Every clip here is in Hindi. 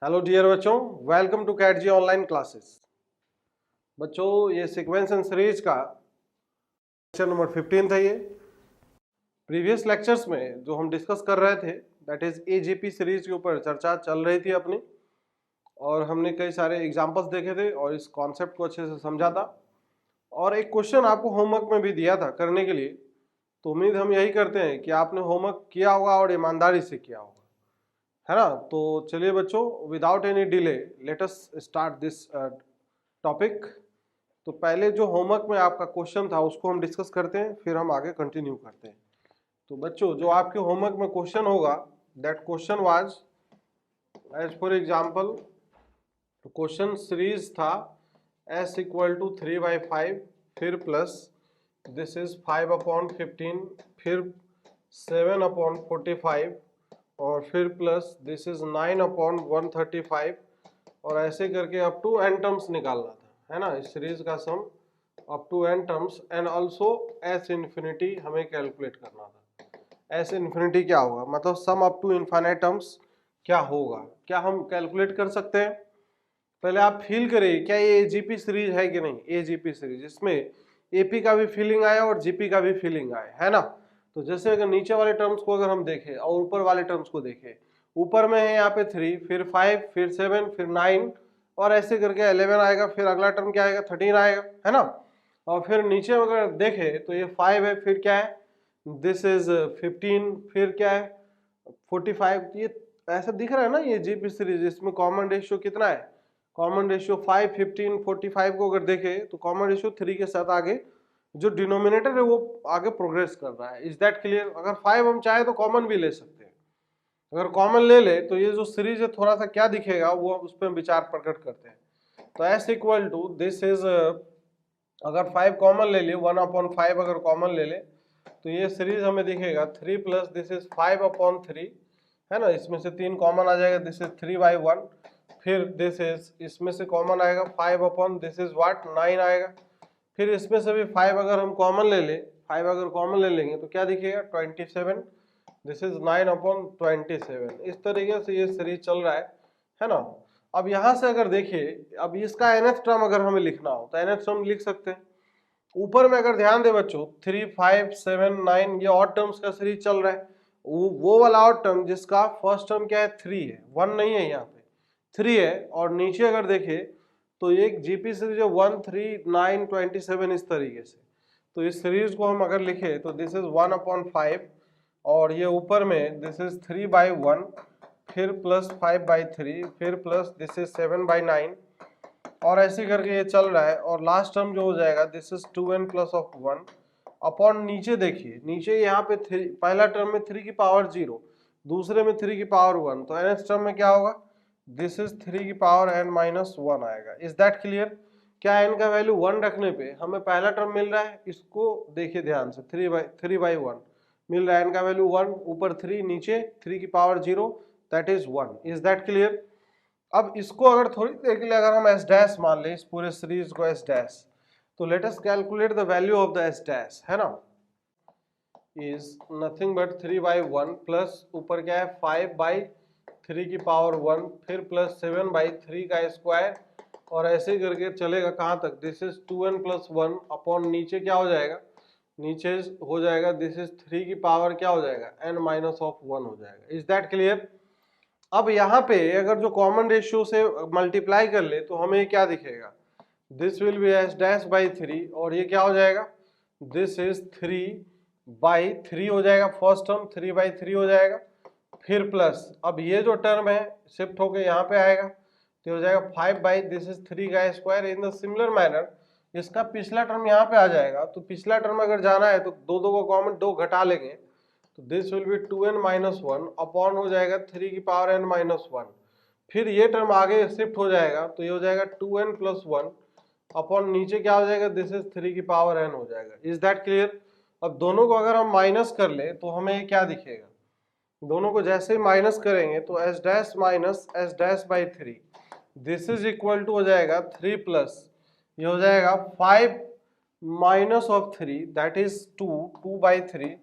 हेलो डियर बच्चों, welcome to cat G online classes. बच्चों, ये सीक्वेंस एंड सीरीज का लेक्चर नंबर 15 था। ये प्रीवियस लेक्चर्स में जो हम डिस्कस कर रहे थे दैट इज एजीपी सीरीज के ऊपर चर्चा चल रही थी अपनी, और हमने कई सारे एग्जांपल्स देखे थे और इस कॉन्सेप्ट को अच्छे से समझा था। और एक क्वेश्चन आपको होमवर्क में भी दिया था करने के लिए, तो उम्मीद हम यही करते हैं कि आपने होमवर्क किया होगा और ईमानदारी से किया होगा, है ना। तो चलिए बच्चों, without any delay let us start this topic. तो पहले जो होमवर्क में आपका क्वेश्चन था उसको हम डिस्कस करते हैं, फिर हम आगे कंटिन्यू करते हैं। तो बच्चों, जो आपके होमवर्क में क्वेश्चन होगा that question was as for example, question series था s इक्वल टू 3/5, फिर प्लस दिस इज 5/15, फिर 7/45, और फिर प्लस दिस इज 9/135, और ऐसे करके अप टू n टर्म्स निकालना था, है ना। इस सीरीज का sum up to n terms and also s infinity हमें कैलकुलेट करना था। s इन्फिनिटी क्या होगा, मतलब sum up to infinite terms क्या होगा, क्या हम कैलकुलेट कर सकते हैं। पहले आप फील करिए क्या ये एजीपी सीरीज है कि नहीं। एजीपी सीरीज, इसमें एपी का भी फीलिंग आया और जीपी का भी फीलिंग आया, है ना। तो जैसे अगर नीचे वाले टर्म्स को अगर हम देखें और ऊपर वाले टर्म्स को देखें, ऊपर में है यहाँ पे 3, फिर 5, फिर 7, फिर 9, और ऐसे करके 11 आएगा, फिर अगला टर्म क्या आएगा 13 आएगा, है ना। और फिर नीचे अगर देखें तो ये 5 है, फिर क्या है दिस इज 15, फिर क्या है 45। ये ऐसा दिख रहा है ना ये जीपी सीरीज, इसमें कॉमन रेशियो कितना है, कॉमन रेशियो 5, 15, 45 को अगर देखें तो कॉमन रेशियो 3 के साथ आगे जो डिनोमिनेटर है वो आगे प्रोग्रेस कर रहा है। Is that clear. अगर 5 हम चाहे तो कॉमन भी ले सकते हैं, अगर कॉमन ले ले तो ये जो सीरीज है थोड़ा सा क्या दिखेगा वो उस पर विचार प्रकट करते हैं। तो s equal to this is, अगर 5 कॉमन ले लिए 1/5 अगर कॉमन ले ले तो ये सीरीज हमें दिखेगा 3 प्लस दिस इज 5/3, है ना। इसमें से 3 कॉमन आ जाएगा, दिस इज 3/1, फिर दिस इज इसमें से कॉमन आएगा 5 दिस इज व्हाट 9 आएगा, फिर इसमें से भी 5 अगर हम कॉमन ले ले, 5 अगर कॉमन ले लेंगे तो क्या दिखेगा 27, दिस इज 9/27। इस तरीके से ये सीरीज चल रहा है ना। अब यहाँ से अगर देखिए, अब इसका nth टर्म अगर हमें लिखना हो तो nth टर्म लिख सकते हैं। ऊपर में अगर ध्यान दे बच्चों 3, 5, 7, 9 ये ऑड टर्म्स का सीरीज चल रहा है। वो वाला ऑड टर्म जिसका फर्स्ट टर्म क्या है 3 है, 1 नहीं है, यहाँ पे 3 है। और नीचे अगर देखे तो एक जीपी सीरीज है 1, 3, 9, 27 इस तरीके से। तो इस सीरीज को हम अगर लिखे तो दिस इज 1/5, और ये ऊपर में दिस इज 3/1, फिर प्लस 5/3, फिर प्लस दिस इज 7/9, और ऐसे करके ये चल रहा है। और लास्ट टर्म जो हो जाएगा this is 2n plus of 1 upon, नीचे देखिए नीचे यहाँ पे 3, पहला टर्म में 3 की पावर 0, दूसरे में 3 की पावर 1, तो nth टर्म में क्या होगा दिस इज 3 की पावर n-1 आएगा। Is that clear. क्या n का वैल्यू 1 रखने पे हमें पहला टर्म मिल रहा है, इसको देखिए ध्यान से 3/1 मिल रहा है, n का वैल्यू 1, ऊपर 3, नीचे 3 की power 0, that is 1। Is that clear. अब इसको अगर थोड़ी देर के लिए अगर हम s डैश मान ले, इस पूरे सीरीज को s डैश, तो let us calculate the value of the s dash, है ना। इज नथिंग बट 3/1 प्लस ऊपर क्या है 5/3 की पावर 1, फिर प्लस 7/3 का स्क्वायर, और ऐसे करके चलेगा कहाँ तक this is 2n plus 1 upon नीचे क्या हो जाएगा, नीचे हो जाएगा दिस इज 3 की पावर क्या हो जाएगा n-1 हो जाएगा। Is that clear. अब यहाँ पे अगर जो कॉमन रेशियो से मल्टीप्लाई कर ले तो हमें क्या दिखेगा, this will be s dash by 3, और ये क्या हो जाएगा दिस इज 3/3 हो जाएगा, फर्स्ट टर्म 3/3 हो जाएगा, फिर प्लस अब ये जो टर्म है शिफ्ट होके यहाँ पे आएगा तो हो जाएगा 5 दिस इज 3 का square. In the similar manner इसका पिछला टर्म यहाँ पे आ जाएगा, तो पिछला टर्म अगर जाना है तो दो को कॉमन 2 घटा लेंगे, तो this will B 2n-1 upon हो जाएगा 3 की पावर n-1, फिर ये टर्म आगे शिफ्ट हो जाएगा तो ये हो जाएगा 2n प्लस 1 अपॉन नीचे क्या हो जाएगा दिस इज 3 की पावर n हो जाएगा। Is that clear. अब दोनों को अगर हम माइनस कर ले तो हमें क्या दिखेगा, दोनों को जैसे ही माइनस करेंगे तो s dash minus s dash by 3, this is equal to हो जाएगा 3 प्लस ये हो जाएगा 5 माइनस ऑफ 3 दैट इज 2/3,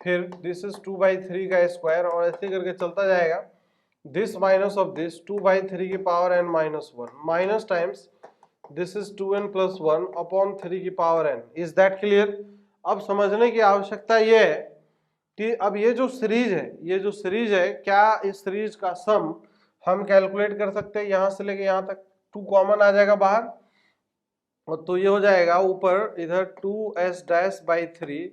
फिर दिस इज 2/3 का स्क्वायर, और ऐसे करके चलता जाएगा। this minus of this 2/3 की power n minus 1 minus times this is 2n plus 1 upon 3 की power n. Is that clear? अब समझने की आवश्यकता ये है कि अब ये जो सीरीज है क्या इस सीरीज का सम हम कैलकुलेट कर सकते हैं यहाँ से लेके यहाँ तक. 2 कॉमन आ जाएगा बाहर और तो ये हो जाएगा ऊपर इधर 2s dash by 3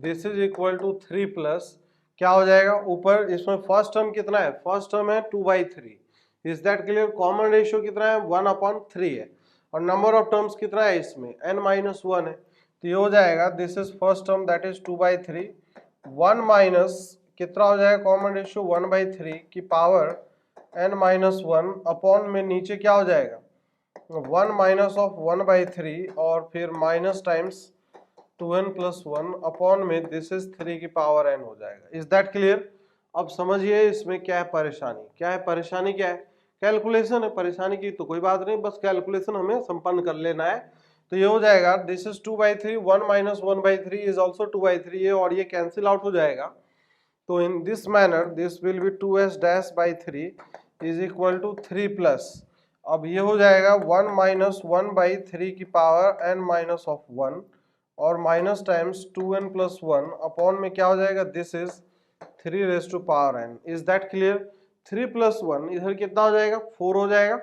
this is equal to 3 plus क्या हो जाएगा ऊपर इसमें फर्स्ट टर्म कितना है, फर्स्ट टर्म है 2/3. Is that clear? Common ratio कितना है 1/3 है और नंबर ऑफ टर्म्स कितना है इसमें n-1 है. तो ये हो जाएगा this is first term that is 2/3 1 minus कितना हो जाएगा कॉमन रेशियो 1/3 की पावर n-1 अपॉन में नीचे क्या हो जाएगा 1 माइनस ऑफ 1/3 और फिर minus times 2n plus 1 upon में दिस इज 3 की पावर n हो जाएगा. Is that clear? अब समझिए इसमें क्या है परेशानी. क्या है परेशानी? क्या है? कैलकुलेशन है. परेशानी की तो कोई बात नहीं, बस कैलकुलेशन हमें संपन्न कर लेना है. तो ये हो जाएगा this is 2/3 1 minus 1/3 is also 2/3 और ये कैंसिल आउट हो जाएगा. तो in this manner this will be 2s dash by 3 is equal to 3 plus अब ये हो जाएगा 1 माइनस 1/3 की पावर n माइनस ऑफ 1 और minus times 2n plus 1 upon में क्या हो जाएगा this is 3 raise to power n. Is that clear? 3 plus 1 इधर कितना हो जाएगा 4 हो जाएगा.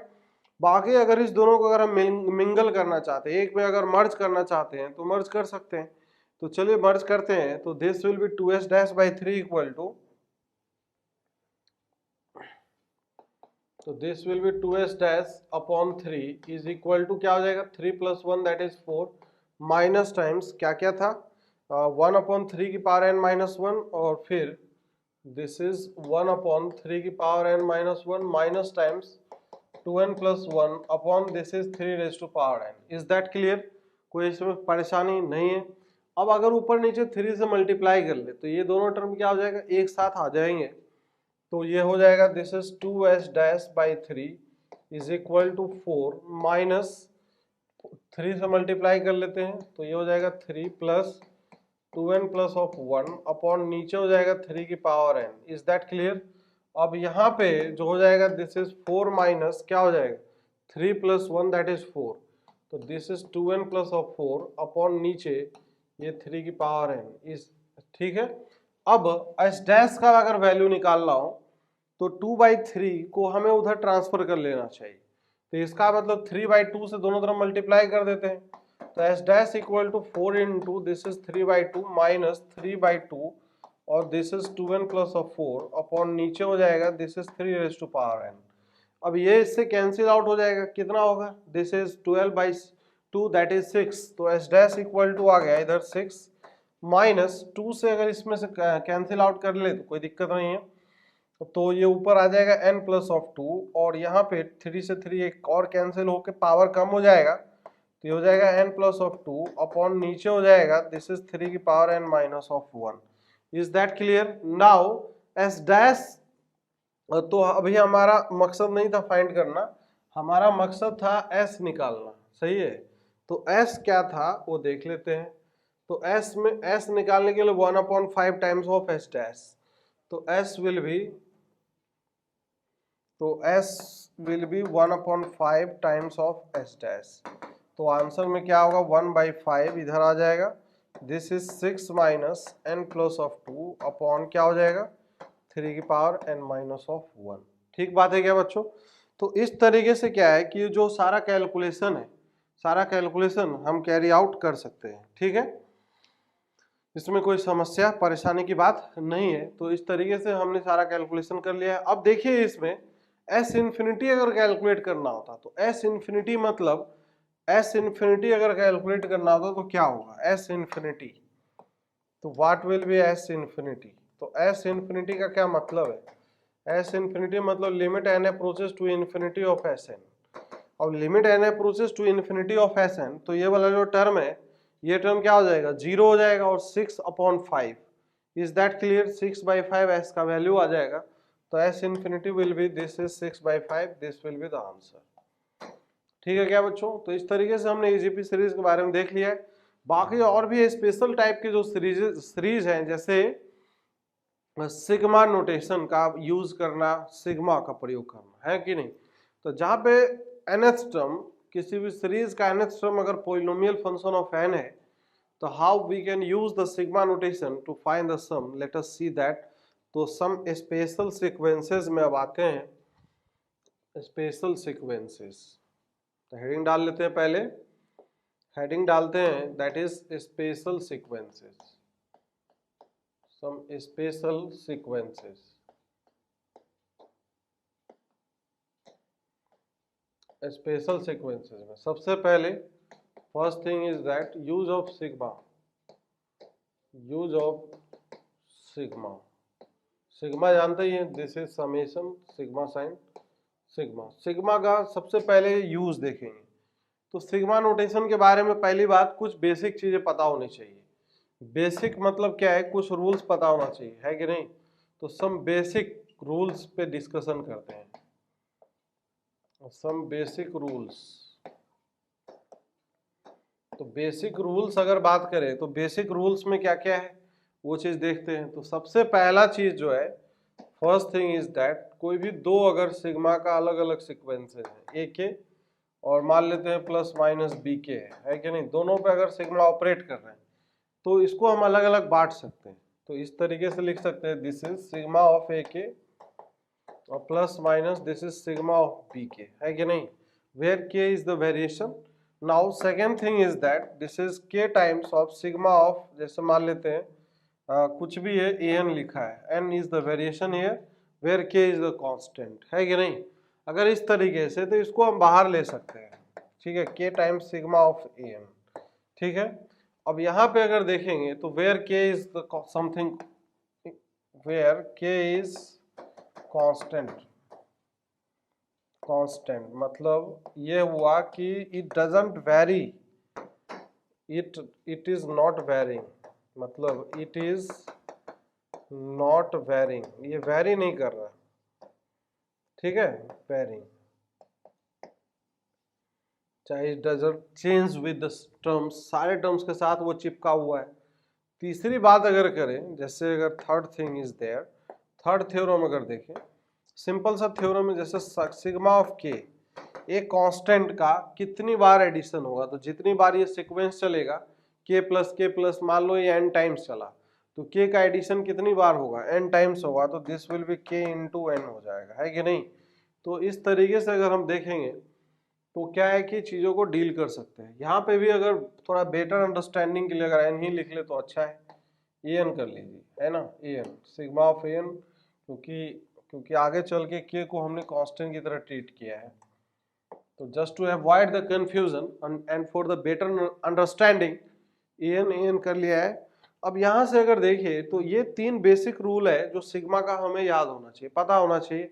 बाकी अगर इस दोनों को अगर हम मिंगल करना चाहते हैं, एक में अगर मर्ज करना चाहते हैं तो मर्ज कर सकते हैं. तो चलिए मर्ज करते हैं. तो this will be 2s dash by 3 equal to तो this will be 2s dash upon 3 is equal to क्या हो जाएगा 3 plus 1 that is 4 minus times क्या क्या था 1/3 की पावर n माइनस 1 और फिर दिस इज 1/3 की power n minus 1 minus times 2n plus 1 upon this is 3 raise to power n. Is that clear? कोई इसमें परेशानी नहीं है. अब अगर ऊपर नीचे 3 से मल्टीप्लाई कर ले तो ये दोनों टर्म क्या हो जाएगा एक साथ आ जाएंगे. तो ये हो जाएगा this is 2s dash by 3 is equal to 4 minus 3 से मल्टीप्लाई कर लेते हैं तो ये हो जाएगा 3 plus 2n plus of 1 upon नीचे हो जाएगा 3 की power n. Is that clear? अब यहाँ पे जो हो जाएगा दिस इज 4 माइनस क्या हो जाएगा 3 प्लस 1 दैट इज 4 तो this is 2n plus of 4 upon नीचे ये 3 की पावर n. इस ठीक है. अब s डैश का अगर वैल्यू निकालना हो तो 2/3 को हमें उधर ट्रांसफर कर लेना चाहिए. तो इसका मतलब 3/2 से दोनों तरफ मल्टीप्लाई कर देते हैं. तो s dash equal to 4 into this is 3/2 minus 3/2 और this is 2n plus of 4 upon नीचे हो जाएगा this is 3 raise to power n. अब ये इससे कैंसिल आउट हो जाएगा. कितना होगा दिस इज 12/2 दैट इज 6. तो s डैश इक्वल टू आ गया इधर 6 माइनस 2 से अगर इसमें से कैंसिल आउट कर ले तो कोई दिक्कत नहीं है. तो ये ऊपर आ जाएगा n प्लस ऑफ 2 और यहाँ पे 3 से 3 एक और कैंसिल होके पावर कम हो जाएगा तो ये हो जाएगा n प्लस ऑफ 2 अपॉन नीचे हो जाएगा दिस इज 3 की power n minus of 1. Is that clear? Now s dash तो अभी हमारा मकसद नहीं था फाइंड करना, हमारा मकसद था s निकालना. सही है. तो s क्या था वो देख लेते हैं. तो s में s निकालने के लिए 1/5 टाइम्स ऑफ s डैश. तो s will be 1/5 times of s dash. तो आंसर में क्या होगा 1/5 इधर आ जाएगा. This is 6 minus n plus of 2 upon क्या हो जाएगा 3 की पावर n माइनस ऑफ 1. ठीक बात है क्या बच्चों? तो इस तरीके से क्या है कि जो सारा कैलकुलेशन है, सारा कैलकुलेशन हम कैरी आउट कर सकते हैं. ठीक है, इसमें कोई समस्या परेशानी की बात नहीं है. तो इस तरीके से हमने सारा कैलकुलेशन कर लिया है. अब देखिए इसमें s इन्फिनिटी अगर कैलकुलेट करना होता तो s इन्फिनिटी मतलब s इन्फिनिटी अगर कैलकुलेट करना होता तो क्या होगा s इन्फिनिटी. तो what will be s infinity. तो s इन्फिनिटी का क्या मतलब है? s इन्फिनिटी मतलब limit n approaches to infinity of sn. अब limit n approaches to infinity of sn तो ये वाला जो टर्म है ये टर्म क्या हो जाएगा 0 हो जाएगा और 6/5. Is that clear? 6/5 s का वैल्यू आ जाएगा. तो s infinity will be this is 6/5. This will be the answer. ठीक है क्या बच्चों? तो इस तरीके से हमने EGP सीरीज के बारे में देख लिया है. बाकी और भी स्पेशल टाइप के जो सीरीज हैं जैसे सिग्मा नोटेशन का यूज करना, सिग्मा का प्रयोग करना, है कि नहीं। तो जहाँ पे nth टर्म, किसी भी सीरीज का nth टर्म अगर पोलिनोमियल फंक्शन ऑफ n है, तो how we can use the sigma notation to find the sum, let us see that. तो सम स्पेशल सीक्वेंसेस में अब आते हैं, स्पेशल सीक्वेंसेस। तो हेडिंग डाल लेते हैं, पहले हेडिंग डालते हैं that is special sequences, some special sequences. Special sequences में सबसे पहले first thing is that use of sigma, use of sigma. Sigma जानते ही हैं, this is summation sigma sign sigma. Sigma का सबसे पहले यूज देखेंगे। तो सिग्मा नोटेशन के बारे में पहली बात कुछ बेसिक चीजें पता होनी चाहिए। बेसिक मतलब क्या है, कुछ रूल्स पता होना चाहिए, है कि नहीं। तो सम बेसिक रूल्स पे डिस्कशन करते हैं, सम बेसिक रूल्स। तो बेसिक रूल्स अगर बात करें तो बेसिक रूल्स में क्या क्या है वो चीज देखते हैं। तो सबसे पहला चीज जो है, फर्स्ट थिंग इज दैट, कोई भी दो अगर सिग्मा का अलग अलग सिक्वेंसेस है, ए के और मान लेते हैं प्लस माइनस बी के है कि नहीं, दोनों पे अगर सिग्मा ऑपरेट कर रहे हैं तो इसको हम अलग अलग बांट सकते हैं। तो इस तरीके से लिख सकते हैं, this is sigma of a k और plus minus this is sigma of b k, है कि नहीं, where k is the variation. Now second thing is that this is k times of sigma of, जैसे मान लेते हैं कुछ भी है, an लिखा है, n is the variation here where k is the constant, है कि नहीं। अगर इस तरीके से तो इसको हम बाहर ले सकते हैं, ठीक है, k times sigma of an, ठीक है। अब यहाँ पे अगर देखेंगे तो where k is the something, where k is constant, constant मतलब ये हुआ कि it doesn't vary, it is not varying, मतलब इट इज नॉट वेरिंग, ये वेरी नहीं कर रहा, ठीक है, वेरिंग, चाहे it doesn't change with the terms, सारे टर्म्स के साथ वो चिपका हुआ है। तीसरी बात अगर करें, जैसे अगर third thing is there, third theorem अगर देखें, सिंपल सा थ्योरम है, जैसे सिग्मा ऑफ के, एक कांस्टेंट का कितनी बार एडिशन होगा, तो जितनी बार ये सीक्वेंस चलेगा के प्लस मान लो ये n टाइम्स चला, तो k का एडिशन कितनी बार होगा, n टाइम्स होगा, तो this will B k into n हो जाएगा, है कि नहीं। तो इस तरीके से अगर हम देखेंगे तो क्या है कि चीज़ों को डील कर सकते हैं। यहाँ पे भी अगर थोड़ा बेटर अंडरस्टैंडिंग के लिए अगर n ही लिख ले तो अच्छा है, an कर लीजिए, है ना, an सिग्मा ऑफ an, क्योंकि आगे चल के k को हमने कांस्टेंट की तरह ट्रीट किया है। तो just to avoid the confusion and for the better understanding an कर लिया है। अब यहाँ से अगर देखिए तो ये तीन बेसिक रूल है जो सिग्मा का हमें याद होना चाहिए, पता होना चाहिए।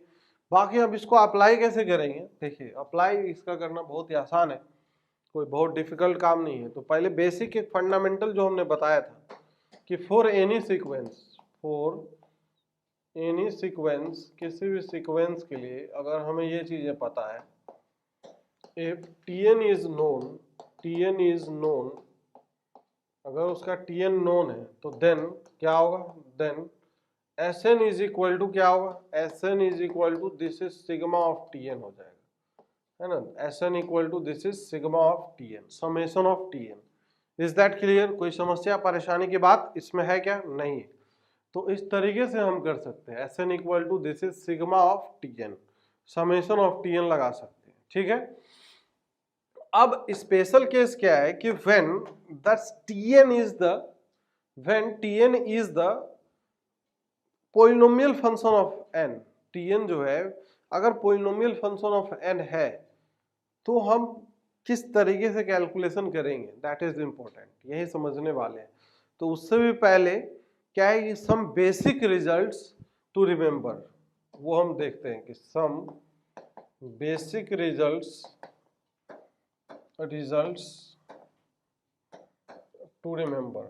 बाकी अब इसको अप्लाई कैसे करेंगे, देखिए अप्लाई इसका करना बहुत ही आसान है, कोई बहुत डिफिकल्ट काम नहीं है। तो पहले बेसिक एक फंडामेंटल जो हमने बताया था कि फॉर एनी सीक्वेंस, किसी भी सीक्वेंस के लिए अगर हमें ये चीजें पता है, if tn is known, अगर उसका tn known है तो देन क्या होगा, then Sn is equal to क्या होगा, Sn is equal to this is sigma of Tn हो जाएगा, है ना। Sn equal to this is sigma of Tn, summation of Tn। Is that clear, कोई समस्या परेशानी की बात इसमें है क्या, नहीं। तो इस तरीके से हम कर सकते हैं, Sn equal to this is sigma of Tn, summation of Tn लगा सकते हैं, ठीक है। अब स्पेशल केस क्या है कि when Tn is the polynomial function of n, Tn जो है अगर पोलिनोमियल फंक्शन ऑफ n है तो हम किस तरीके से कैलकुलेशन करेंगे, दैट इज इंपॉर्टेंट, यही समझने वाले हैं। तो उससे भी पहले क्या है कि some basic results to remember, वो हम देखते हैं कि some basic results to remember,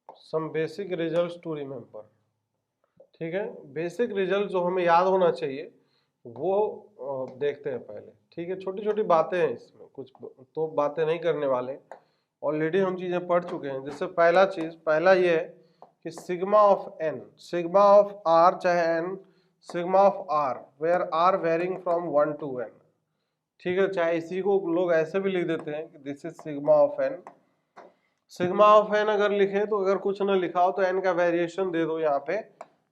some basic results to remember, ठीक है। बेसिक रिजल्ट जो हमें याद होना चाहिए वो देखते हैं पहले, ठीक है। छोटी छोटी बातें हैं इसमें, कुछ तो बातें नहीं करने वाले, ऑलरेडी हम चीजें पढ़ चुके हैं। जैसे पहला ये है कि sigma of N, sigma of R चाहे N, sigma of R where R varying from 1 to n, ठीक है। चाहे इसी को लोग ऐसे भी लिख देते हैं कि this is sigma of N. Sigma of n अगर लिखे तो अगर कुछ ना लिखा हो तो एन का वेरिएशन दे दो यहाँ पे,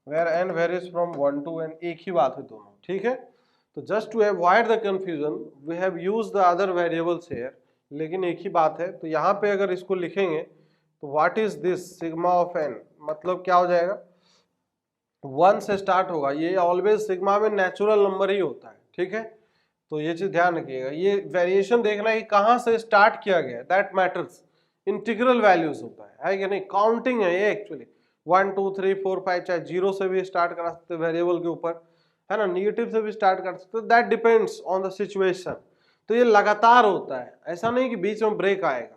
where n varies from 1 to n, एक ही बात है दोनों, ठीक है। तो just to avoid the confusion we have used the other variables here, लेकिन एक ही बात है। तो यहाँ पे अगर इसको लिखेंगे तो what is this sigma of n, मतलब क्या हो जाएगा, 1 से स्टार्ट होगा, ये ऑलवेज सिग्मा में नेचुरल नंबर ही होता है, ठीक है। तो ये चीज ध्यान रखिएगा, ये वेरिएशन देखना है कि कहाँ से स्टार्ट किया गया, दैट मैटर्स। इंटीग्रल वैल्यूज होता है कि नहीं, काउंटिंग है ये एक्चुअली, 1 2 3 4 5, चाहे जीरो से भी स्टार्ट करा सकते वेरिएबल के ऊपर, है ना, नेगेटिव से भी स्टार्ट कर सकते, that depends on the situation. तो ये लगातार होता है, ऐसा नहीं कि बीच में ब्रेक आएगा।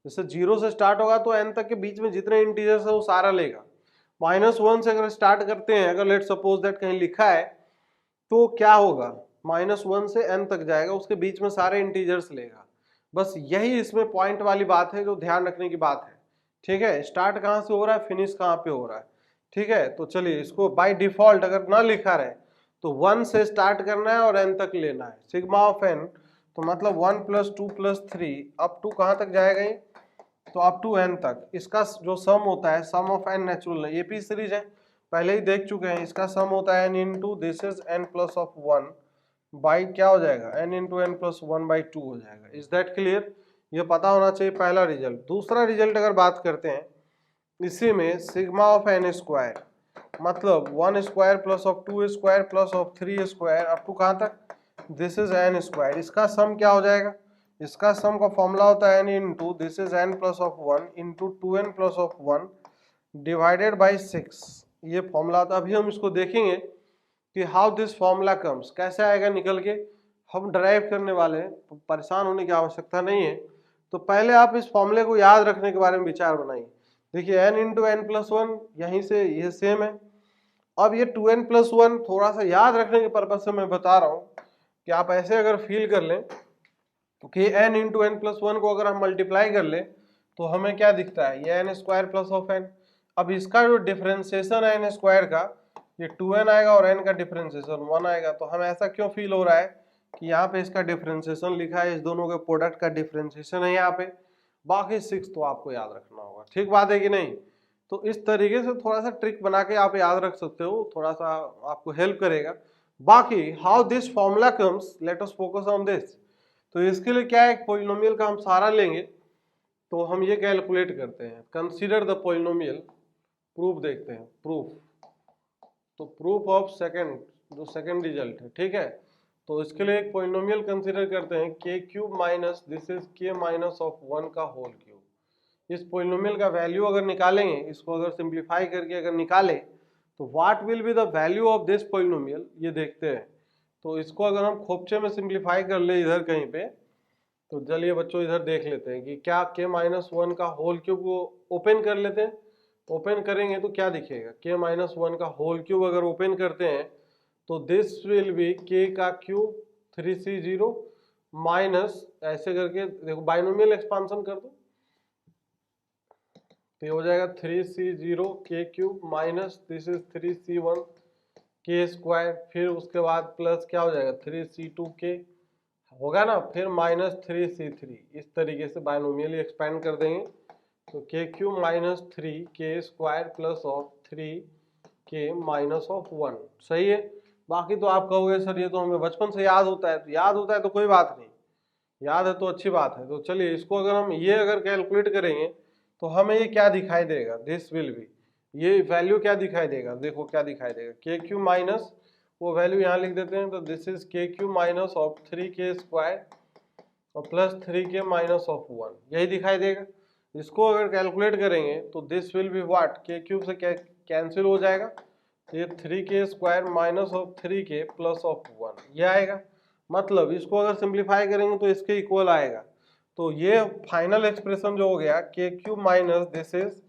जैसे जीरो से स्टार्ट होगा तो एन तक के बीच में जितने इंटीजर्स है वो सारा लेगा। -1 से अगर स्टार्ट करते हैं, अगर लेट सपोज दैट कहीं लिखा है, तो क्या होगा, -1 से n तक जाएगा, उसके बीच में सारे इंटीजर्स लेगा। बस यही इसमें पॉइंट वाली बात है जो ध्यान रखने की बात है, ठीक है। स्टार्ट कहाँ से हो रहा है, फिनिश कहाँ पे हो रहा है, ठीक है। तो चलिए इसको बाय डिफॉल्ट अगर ना लिखा रहे तो 1 से स्टार्ट करना है और n तक लेना है। सिग्मा ऑफ n तो मतलब 1 + 2 + 3 अप टू कहाँ तक जाएगा ये, तो अप टू n तक। इसका जो सम होता है, सम ऑफ n नेचुरल है, ये पी सीरीज है, पहले ही देख चुके हैं। इसका सम होता है n into this is n plus of 1 by क्या हो जाएगा, n इंटू n प्लस 1/2 हो जाएगा। इज दैट क्लियर, ये पता होना चाहिए पहला रिजल्ट। दूसरा रिजल्ट अगर बात करते हैं, इसी में सिग्मा ऑफ n स्क्वायर मतलब 1 square plus of 2 square plus of 3 square up to कहाँ तक, दिस इज n स्क्वायर। इसका सम क्या हो जाएगा, इसका सम का फॉर्मूला होता है n into this is n plus of 1 into 2n plus of 1 divided by 6, ये फॉर्मूला था। अभी हम इसको देखेंगे कि हाउ दिस फॉर्मूला कम्स, कैसे आएगा निकल के, हम ड्राइव करने वाले हैं, तो परेशान होने की आवश्यकता नहीं है। तो पहले आप इस फॉर्मूले को याद रखने के बारे में विचार बनाइए। देखिए n इंटू n प्लस 1 यहीं से ये सेम है। अब ये 2n प्लस 1 थोड़ा सा याद रखने के पर्पज से मैं बता रहा हूँ कि आप ऐसे अगर फील कर लें कि n इंटू n प्लस 1 को अगर हम मल्टीप्लाई कर ले तो हमें क्या दिखता है, ये n square plus of n। अब इसका जो डिफरेंशिएशन है n स्क्वायर का, ये 2n आएगा और n का डिफरेंशिएशन 1 आएगा। तो हमें ऐसा क्यों फील हो रहा है कि यहाँ पे इसका डिफरेंशिएशन लिखा है, इस दोनों के प्रोडक्ट का डिफरेंशिएशन है यहाँ पे, बाकी 6 तो आपको याद रखना होगा, ठीक बात है कि नहीं। तो इस तरीके से थोड़ा सा ट्रिक बना के आप याद रख सकते हो, थोड़ा सा आपको हेल्प करेगा। बाकी how this formula comes, let us focus on this. तो इसके लिए क्या है, एक पॉलिनोमियल का हम सहारा लेंगे, तो हम ये कैलकुलेट करते हैं, कंसीडर द पॉलिनोमियल, प्रूफ देखते हैं, प्रूफ। तो प्रूफ ऑफ सेकंड, जो सेकंड रिजल्ट है, ठीक है। तो इसके लिए एक पॉलिनोमियल कंसीडर करते हैं, के cube minus this is k minus of 1 का होल क्यूब। इस पॉलिनोमियल का वैल्यू अगर निकालेंगे, इसको अगर सिंप्लीफाई करके अगर निकाले तो what will be the value of this polynomial, ये देखते हैं। तो इसको अगर हम खोपचे में सिंप्लीफाई कर ले इधर कहीं पे, तो चलिए बच्चों इधर देख लेते हैं कि क्या के माइनस 1 का होल क्यूब को ओपन कर लेते हैं। ओपन करेंगे तो क्या दिखेगा, के माइनस 1 का होल क्यूब अगर ओपन करते हैं तो दिस विल बी के का क्यूब 3c0 माइनस, ऐसे करके देखो बाइनोमियल एक्सपांशन कर दो तो ये हो जाएगा 3c0 के cube minus this is 3c1 के स्क्वायर, फिर उसके बाद प्लस क्या हो जाएगा 3c2 के होगा ना, फिर माइनस 3c3। इस तरीके से बाइनोमियल एक्सपेंड कर देंगे तो के cube minus 3 k square plus of 3 के माइनस ऑफ 1, सही है। बाकी तो आप कहोगे सर ये तो हमें बचपन से याद होता है, तो याद होता है तो कोई बात नहीं, याद है तो अच्छी बात है। तो चलिए इसको अगर हम ये अगर कैलकुलेट करेंगे तो हमें ये क्या दिखाई देगा, दिस विल बी, ये वैल्यू क्या दिखाई देगा, देखो क्या दिखाई देगा, के क्यू माइनस, वो वैल्यू यहाँ लिख देते हैं, तो दिस इज के Q minus of 3 k square और प्लस 3 के माइनस ऑफ 1, यही दिखाई देगा। इसको अगर कैलकुलेट करेंगे तो दिस विल बी व्हाट, के क्यूब से कैंसिल हो जाएगा, ये 3 k square minus of 3 k plus of 1, ये आएगा। मतलब इसको अगर सिंप्लीफाई करेंगे तो इसके इक्वल आएगा। तो ये फाइनल एक्सप्रेशन जो हो गया, k cube minus this is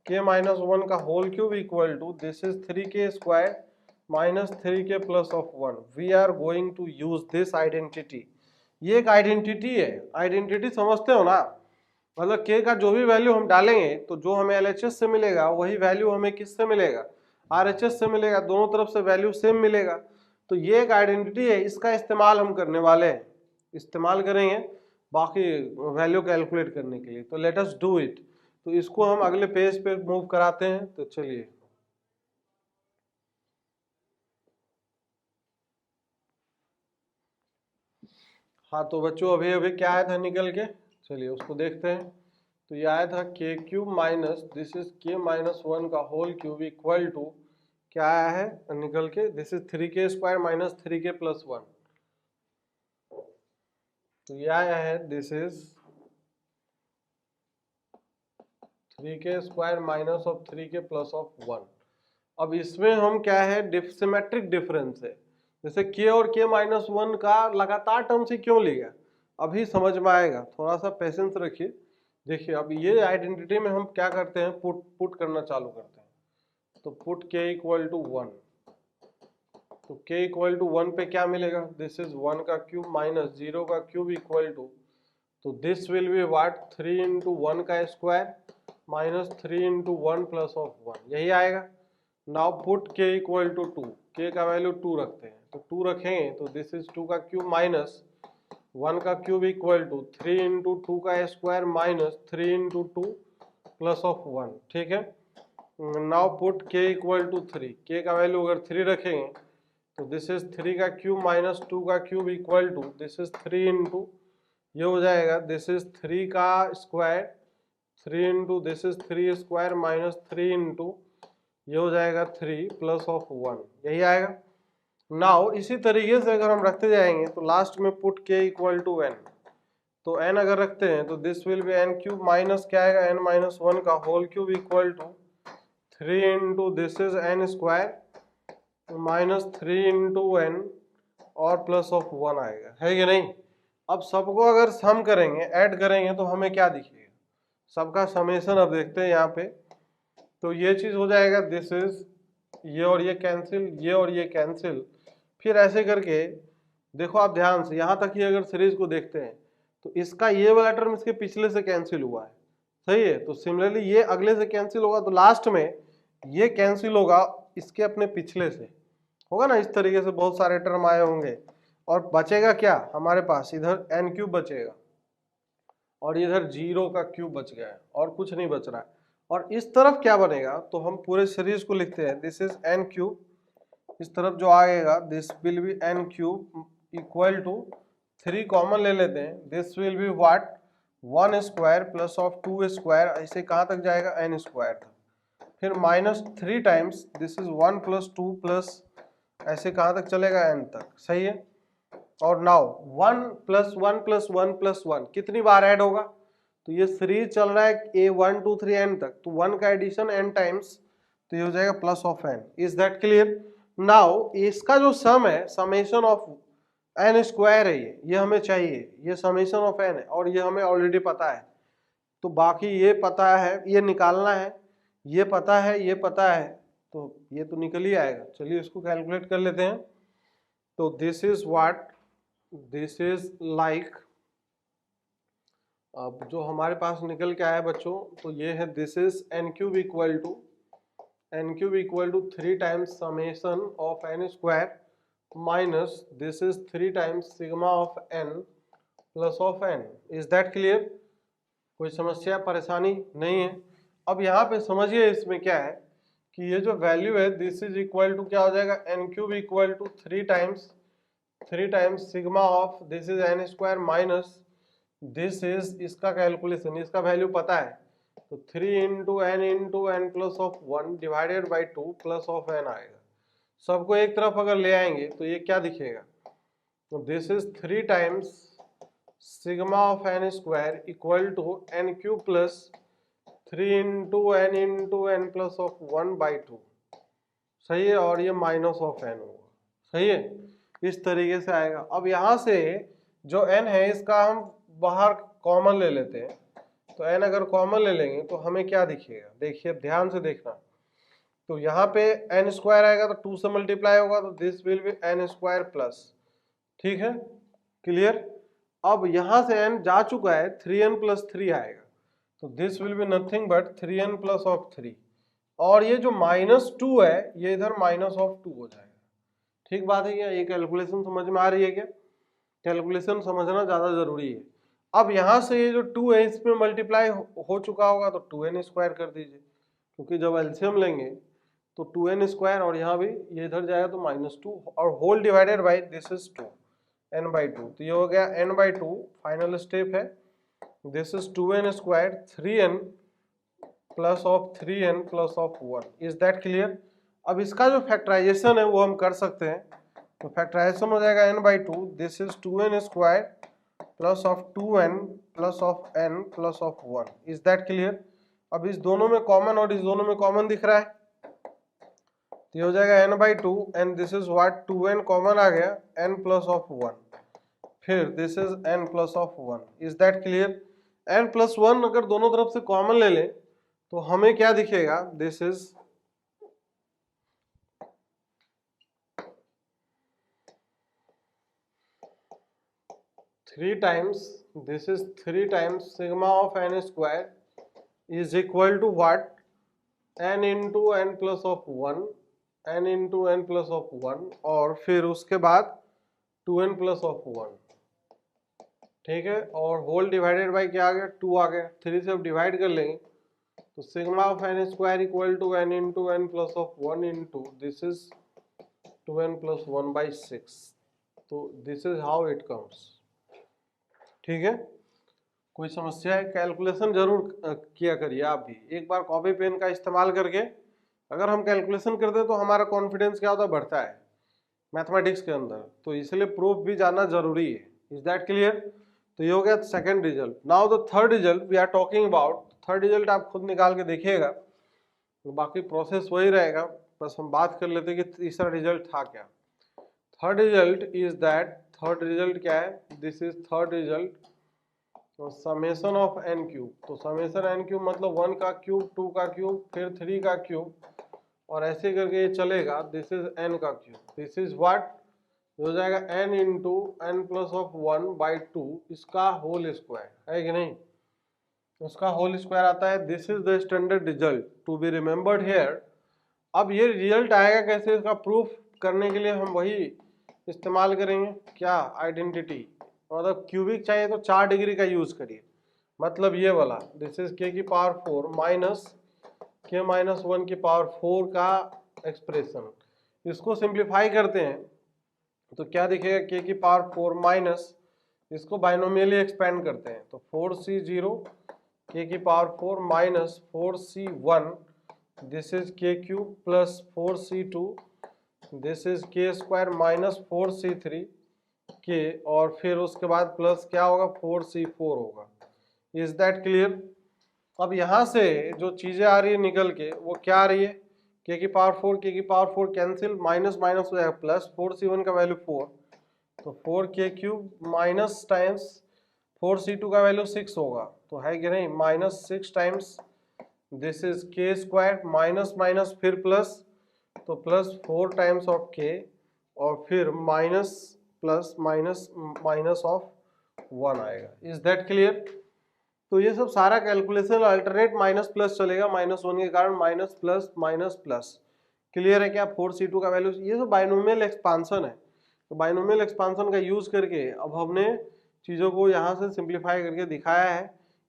k minus 1 का whole cube equal to this is 3 k square minus 3 k plus of 1। We are going to use this identity, ये एक आइडेंटिटी है, आइडेंटिटी समझते हो ना, मतलब k का जो भी वैल्यू हम डालेंगे तो जो हमें LHS से मिलेगा वही वैल्यू हमें किससे मिलेगा, RHS से मिलेगा, दोनों तरफ से वैल्यू सेम मिलेगा। तो ये एक आइडेंटिटी है, इसका इस्तेमाल हम करने वाले हैं, इस्तेमाल करेंगे बाकी वैल्यू कैलकुलेट करने के लिए। तो लेट अस डू इट। तो इसको हम अगले पेज पे मूव कराते हैं। तो चलिए, हाँ तो बच्चों अभी अभी क्या आया था निकल के, चलिए उसको देखते हैं। तो ये आया था k cube minus this is k minus 1 का होल क्यूब इक्वल टू क्या आया है निकल के, this is 3k square minus 3k plus 1। तो ये आया है this is 3k square minus of 3k plus of 1। अब इसमें हम क्या है सिमेट्रिक डिफरेंस है, जैसे k और k माइनस 1 का लगातार टर्म से क्यों लिया अभी समझ में आएगा, थोड़ा सा पेशेंस रखिए। देखिए अब ये आइडेंटिटी में हम क्या करते हैं, पुट करना चालू करते हैं। तो पुट k इक्वल टू 1, तो k इक्वल टू 1 पे क्या मिलेगा, दिस इज 1 का क्यूब माइनस 0 का क्यूब इक्वल टू, तो this will be what 3 into 1 का square minus 3 into 1 plus of 1, यही आएगा। Now put k equal to 2, k का वैल्यू 2 रखते हैं, तो 2 रखेंगे तो दिस इज 2 का क्यूब माइनस 1 का क्यूब इक्वल टू 3 इंटू 2 का square minus 3 into 2 plus of 1, ठीक है। Now put k equal to 3, k का वैल्यू अगर 3 रखेंगे तो दिस इज 3 का क्यूब माइनस 2 का cube equal to this is 3 into, ये हो जाएगा दिस इज 3 का square 3 into this is 3 square minus 3 into, ये हो जाएगा 3 प्लस ऑफ 1, यही आएगा। नाउ इसी तरीके से अगर हम रखते जाएंगे तो लास्ट में put k equal to n, तो n अगर रखते हैं तो this will be n cube minus क्या आएगा n माइनस 1 का whole cube equal to 3 into this is n square minus 3 into n और प्लस ऑफ 1 आएगा, है कि नहीं। अब सबको अगर सम करेंगे ऐड करेंगे तो हमें क्या दिखेगा, सबका समेशन अब देखते हैं यहाँ पे। तो ये चीज हो जाएगा दिस इज ये और ये कैंसिल, ये और ये कैंसिल, फिर ऐसे करके देखो आप ध्यान से यहाँ तक ही अगर सीरीज को देखते हैं तो इसका ये वाला टर्म इसके पिछले से कैंसिल हुआ है, सही है। तो सिमिलरली ये अगले से कैंसिल होगा तो लास्ट में ये कैंसिल होगा इसके अपने पिछले से, होगा ना। इस तरीके से बहुत सारे टर्म आए होंगे और बचेगा क्या हमारे पास, इधर n क्यूब बचेगा और इधर 0 का क्यूब बच गया है और कुछ नहीं बच रहा है। और इस तरफ क्या बनेगा, तो हम पूरे सीरीज को लिखते हैं दिस इज n क्यूब, इस तरफ जो आएगा this will be n cube equal to 3 common ले लेते हैं, this will be what 1 square plus of 2 square, ऐसे कहाँ तक जाएगा n स्क्वायर तक, फिर minus 3 times this is 1 plus 2 plus ऐसे कहाँ तक चलेगा n तक, सही है। और नाउ 1 प्लस 1 प्लस 1 प्लस 1 कितनी बार ऐड होगा, तो ये सीरीज चल रहा है a 1 2 3 n तक, तो 1 का एडिशन n टाइम्स, तो ये हो जाएगा plus of n। Is that clear. Now इसका जो सम है समेशन ऑफ n स्क्वायर है, ये हमें चाहिए, ये समेशन ऑफ n है और ये हमें ऑलरेडी पता है। तो बाकी ये पता है, ये निकालना है, ये पता है, ये पता है, तो ये तो निकल ही आएगा। चलिए इसको कैलकुलेट कर लेते हैं। तो this is what, this is like, अब जो हमारे पास निकल के आया बच्चों तो ये है this is n cube equal to 3 times summation of n square minus this is 3 times sigma of n plus of n। Is that clear, कोई समस्या परेशानी नहीं है। अब यहाँ पे समझिए इसमें क्या है कि ये जो वैल्यू है दिस इज इक्वल टू क्या हो जाएगा n cube equal to 3 times sigma of this is n square minus this is, इसका कैलकुलेशन, इसका वैल्यू पता है, तो 3 into n plus of 1 divided by 2 plus of n आएगा। सबको एक तरफ अगर ले आएंगे तो ये क्या दिखेगा, तो this is 3 times sigma of n square equal to n cube plus 3 into n plus of 1 by 2, सही है। और ये माइनस ऑफ n होगा, सही है, इस तरीके से आएगा। अब यहाँ से जो n है इसका हम बाहर कॉमन ले लेते हैं, तो n अगर कॉमन ले लेंगे तो हमें क्या दिखेगा, देखिए ध्यान से देखना। तो यहाँ पे n स्क्वायर आएगा तो 2 से मल्टीप्लाई होगा तो this will be n square plus, ठीक है, क्लियर। अब यहाँ से n जा चुका है 3n प्लस 3 आएगा, तो this will be nothing but 3n plus of 3, और ये जो -2 है ये इधर -2 हो जाएगा। ठीक बात है क्या? ये कैलकुलेशन समझ में आ रही है क्या? कैलकुलेशन समझना ज्यादा जरूरी है। अब यहाँ से ये जो 2 है इसमें मल्टीप्लाई हो चुका होगा तो 2n स्क्वायर कर दीजिए, क्योंकि जब एलसीएम लेंगे तो 2n स्क्वायर, और यहाँ भी ये इधर जाएगा तो -2, और whole divided by this is 2, n/2, तो ये हो गया n/2। फाइनल स्टेप है, this is 2n square 3n plus of 3n plus of 1। Is that clear? अब इसका जो फैक्टराइजेशन है वो हम कर सकते हैं, तो फैक्टराइजेशन हो जाएगा n/2, this is 2n square plus of 2n plus of n plus of 1। Is that clear? अब इस दोनों में कॉमन और इस दोनों में कॉमन दिख रहा है, तो ये हो जाएगा n/2 and this is what 2n common आ गया, n प्लस ऑफ 1, फिर this is n plus of 1। Is that clear? n plus 1 अगर दोनों तरफ से कॉमन ले लें तो हमें क्या दिखेगा, this is 3 times, this is 3 times sigma of n square is equal to what, n into n plus of 1, n into n plus of 1, और फिर उसके बाद 2n plus of 1। ठीक है, और होल डिवाइडेड बाई क्या आ गया, 2 आ गया। 3 से अब डिवाइड कर लेंगे तो sigma of n square equal to n into n plus of 1 into this is 2n plus 1/6। तो this is how it comes. ठीक है, कोई समस्या है? कैलकुलेशन जरूर किया करिए आप भी, एक बार कॉपी पेन का इस्तेमाल करके अगर हम कैलकुलेशन करते हैं तो हमारा कॉन्फिडेंस क्या होता है, बढ़ता है मैथमेटिक्स के अंदर, तो इसलिए प्रूफ भी जानना जरूरी है। Is that clear? तो ये हो गया second result. Now the third result we are talking about. Third result आप खुद निकाल के देखिएगा, तो बाकी प्रोसेस वही रहेगा, बस हम बात कर लेते हैं कि तीसरा रिजल्ट था क्या। Third result is that, third result क्या है, दिस इज थर्ड रिजल्ट, तो समेशन ऑफ n क्यूब। तो समेशन n क्यूब मतलब 1 का क्यूब, 2 का क्यूब, फिर 3 का क्यूब, और ऐसे करके ये चलेगा, दिस इज n का क्यूब, दिस इज व्हाट हो जाएगा n into n plus of 1/2, इसका होल स्क्वायर है कि नहीं, उसका होल स्क्वायर आता है। This is the standard result to be remembered here. अब ये रिजल्ट आएगा कैसे, इसका प्रूफ करने के लिए हम वही इस्तेमाल करेंगे, क्या, आइडेंटिटी। मतलब क्यूबिक चाहिए तो 4 डिग्री का यूज करिए, मतलब ये वाला, दिस इज k की पावर 4 माइनस k माइनस 1 की पावर 4 का एक्सप्रेशन। इसको सिंप्लीफाई करते हैं तो क्या दिखेगा, k की पावर 4 माइनस, इसको बाइनोमियली एक्सपेंड करते हैं तो 4c0 k की power 4 minus 4c1, this is k cube plus 4c2, this is k square minus 4c3 k, और फिर उसके बाद प्लस क्या होगा, 4c4 होगा। Is that clear? अब यहाँ से जो चीजें आ रही है निकल के, वो क्या आ रही है, k की पावर 4 k की पावर 4 कैंसिल, माइनस माइनस हो जाएगा प्लस, 4c1 का वैल्यू 4, तो 4k cube minus times 4c2 का वैल्यू 6 होगा, तो है कि नहीं, minus 6 times this is k square minus minus फिर प्लस, तो प्लस 4 टाइम्स ऑफ k, और फिर minus plus minus minus of 1 आएगा। Is that clear? तो ये सब सारा कैलकुलेशन अल्टरनेट माइनस प्लस चलेगा, -1 के कारण minus plus minus plus. Clear है क्या? 4c2 का वैल्यू, ये सब बाइनोमियल एक्सपांशन है, तो बाइनोमियल एक्सपांशन का यूज करके अब हमने चीज़ों को यहाँ से सिंप्लीफाई करके दिखाया है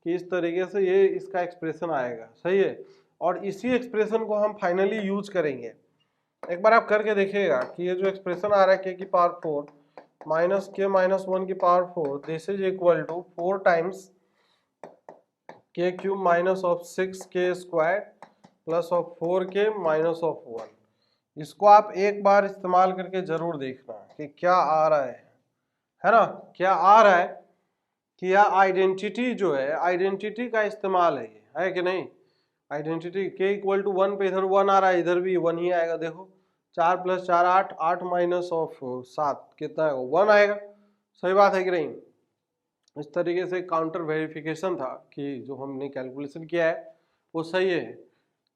कि इस तरीके से ये इसका एक्सप्रेशन आएगा, सही है, और इसी एक्सप्रेशन को हम फाइनली यूज करेंगे। एक बार आप करके देखिएगा कि ये जो एक्सप्रेशन आ रहा है k की पावर 4 माइनस k माइनस 1 की power 4, this is equal to 4 times k cube minus of 6k square plus of 4k minus of 1। इसको आप एक बार इस्तेमाल करके जरूर देखना कि क्या आ रहा है ना, क्या आ रहा है, कि यह आइडेंटिटी जो है, आइडेंटिटी का इस्तेमाल है कि नहीं। आइडेंटिटी k इक्वल टू 1 पे इधर 1 आ रहा है, इधर भी 1 ही आएगा। देखो 4 प्लस 4 8, 8 माइनस ऑफ 7 कितना आएगा, 1 आएगा। सही बात है कि नहीं? इस तरीके से काउंटर वेरिफिकेशन था कि जो हमने कैलकुलेशन किया है वो सही है।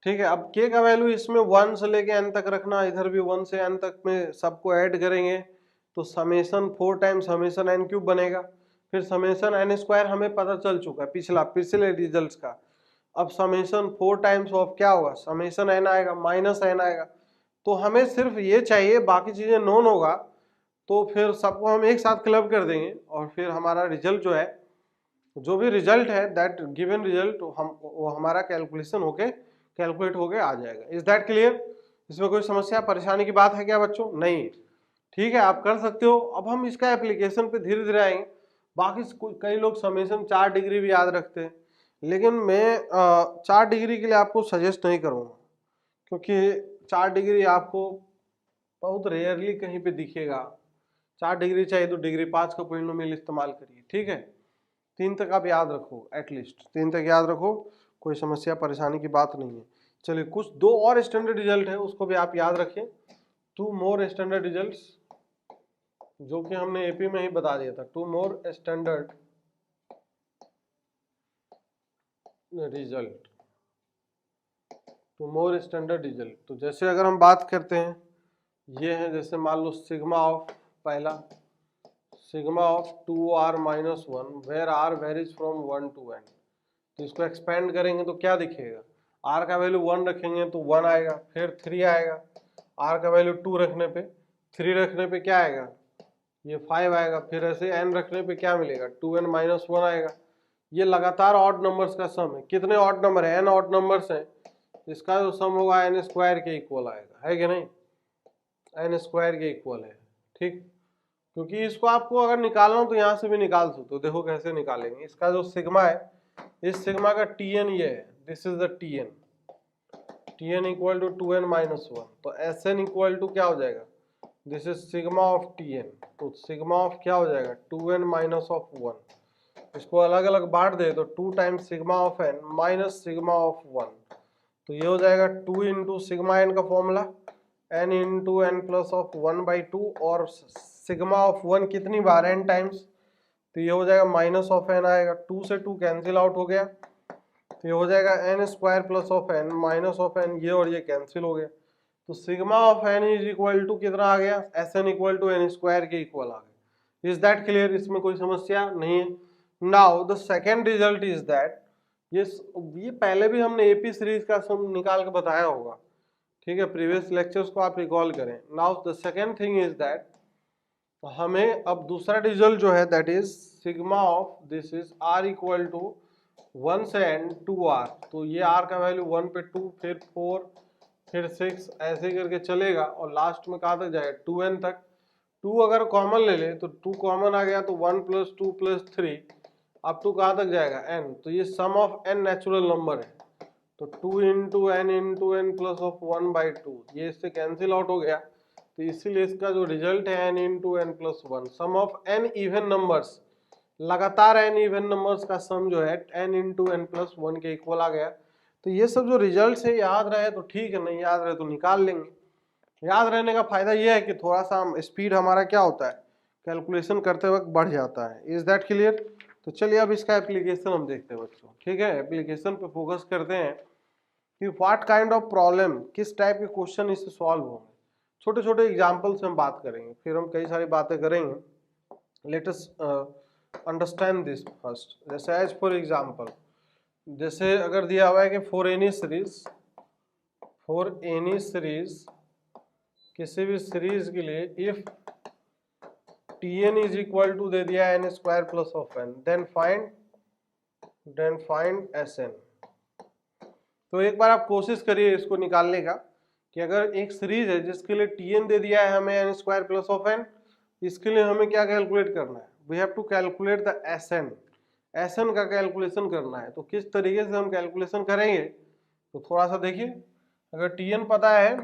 ठीक है, अब k का वैल्यू इसमें 1 से लेके n तक रखना, इधर भी 1 से n तक में सबको ऐड करेंगे तो summation 4 times summation n cube बनेगा। फिर समेशन एन स्क्वायर हमें पता चल चुका है पिछले रिजल्ट्स का। अब समेशन 4 टाइम्स ऑफ क्या होगा, समेशन एन आएगा माइनस एन आएगा। तो हमें सिर्फ ये चाहिए, बाकी चीजें नोन होगा तो फिर सबको हम एक साथ क्लब कर देंगे और फिर हमारा रिजल्ट जो है, जो भी रिजल्ट है दैट गिवन रिजल्ट वो हमारा कैलकुलेट होके आ जाएगा। Is that clear? इसमें कोई समस्या परेशानी की बात है क्या बच्चों? नहीं, ठीक है, आप कर सकते हो। अब हम इसका एप्लीकेशन पे धीरे धीरे आएंगे। बाकी कई लोग समेशन 4 डिग्री भी याद रखते हैं, लेकिन मैं 4 डिग्री के लिए आपको सजेस्ट नहीं करूँगा, क्योंकि 4 डिग्री आपको बहुत रेयरली कहीं पे दिखेगा। 4 डिग्री चाहिए तो डिग्री 5 का पॉलिनोमियल इस्तेमाल करिए, ठीक है। 3 तक आप याद रखो, एटलीस्ट 3 तक याद रखो, कोई समस्या परेशानी की बात नहीं है। चलिए, कुछ 2 और स्टैंडर्ड रिजल्ट है, उसको भी आप याद रखें। 2 मोर स्टैंडर्ड रिजल्ट्स, जो कि हमने एपी में ही बता दिया था। 2 मोर स्टैंडर्ड रिजल्ट, 2 मोर स्टैंडर्ड रिजल्ट। तो जैसे अगर हम बात करते हैं, ये है जैसे मान लो सिग्मा ऑफ, पहला sigma of 2r minus 1 where r varies from 1 to n। तो इसको एक्सपेंड करेंगे तो क्या दिखेगा, r का वैल्यू 1 रखेंगे तो 1 आएगा, फिर 3 आएगा, r का वैल्यू 2 रखने पे 3 रखने पे क्या आएगा, ये 5 आएगा, फिर ऐसे n रखने पे क्या मिलेगा, 2n माइनस 1 आएगा। ये लगातार ऑड नंबर्स का सम है। कितने ऑड नंबर है, n ऑड नंबर्स है, इसका जो सम होगा n स्क्वायर के इक्वल आएगा, है कि नहीं, n स्क्वायर के इक्वल है, ठीक। क्योंकि इसको आपको अगर निकालना हो तो यहाँ से भी निकाल सकते हो। देखो कैसे निकालेंगे, इसका जो सिग्मा है, इस सिग्मा का tn ये है, this is the tn equal to 2n minus 1। तो sn इक्वल टू क्या हो जाएगा, this is sigma of tn। तो सिग्मा ऑफ क्या हो जाएगा, 2n माइनस ऑफ 1। इसको अलग अलग बांट दे तो 2 times sigma of n minus sigma of 1। तो ये हो जाएगा 2 इंटू सिग्मा n का formula, n into N plus of 1/2, और सिग्मा ऑफ 1 कितनी बार, n टाइम्स। तो ये हो जाएगा माइनस ऑफ n आएगा, 2 से 2 कैंसिल आउट हो गया, तो ये हो जाएगा n square plus of n minus of n, ये और ये कैंसिल हो गया। तो sigma of n is equal to कितना आ गया, Sn equal to n square के इक्वल आ गया। Is that clear? इसमें कोई समस्या नहीं है। Now the second result is that, ये पहले भी हमने एपी सीरीज का सम निकाल के बताया होगा, ठीक है, प्रीवियस लेक्चर्स को आप रिकॉल करें। Now the second thing is that, हमें अब दूसरा रिजल्ट जो है that is sigma of this is r equal to 1 से n 2r। तो ये r का वैल्यू 1 पे 2, फिर 4, फिर 6, ऐसे करके चलेगा और लास्ट में कहाँ तक जाएगा, 2n तक। 2 अगर कॉमन ले ले तो 2 कॉमन आ गया तो 1 + 2 + 3 अब 2 कहाँ तक जाएगा, n। तो ये सम ऑफ n नेचुरल नंबर है, तो 2 इंटू n प्लस ऑफ 1/2, ये इससे कैंसिल आउट हो गया। तो इसीलिए इसका जो रिजल्ट है n into N plus 1, sum of n even numbers, लगातार n इवन नंबर्स का सम जो है n इंटू एन प्लस 1 के इक्वल आ गया। तो ये सब जो रिजल्ट है याद रहे तो ठीक है, नहीं याद रहे तो निकाल लेंगे। याद रहने का फायदा ये है कि थोड़ा सा स्पीड हमारा क्या होता है, कैलकुलेशन करते वक्त बढ़ जाता है। Is that clear? तो चलिए अब इसका एप्लीकेशन हम देखते हैं बच्चों, ठीक है। एप्लीकेशन पे फोकस करते हैं कि व्हाट काइंड ऑफ प्रॉब्लम, किस टाइप के क्वेश्चन इससे सॉल्व होंगे। छोटे छोटे एग्जाम्पल से हम बात करेंगे, फिर हम कई सारी बातें करेंगे। Let us understand this first. जैसे एज फॉर एग्जाम्पल, जैसे अगर दिया हुआ है कि फॉर एनी सीरीज किसी भी सीरीज के लिए if Tn is equal to दे दिया n square plus of n, then find Sn। तो एक बार आप कोशिश करिए इसको निकालने का कि अगर एक सीरीज है जिसके लिए Tn दे दिया है हमें n square plus of n, इसके लिए हमें क्या कैलकुलेट करना है, we have to calculate the Sn का कैलकुलेशन करना है। तो किस तरीके से हम कैलकुलेशन करेंगे, तो थोड़ा सा देखिए। अगर Tn पता है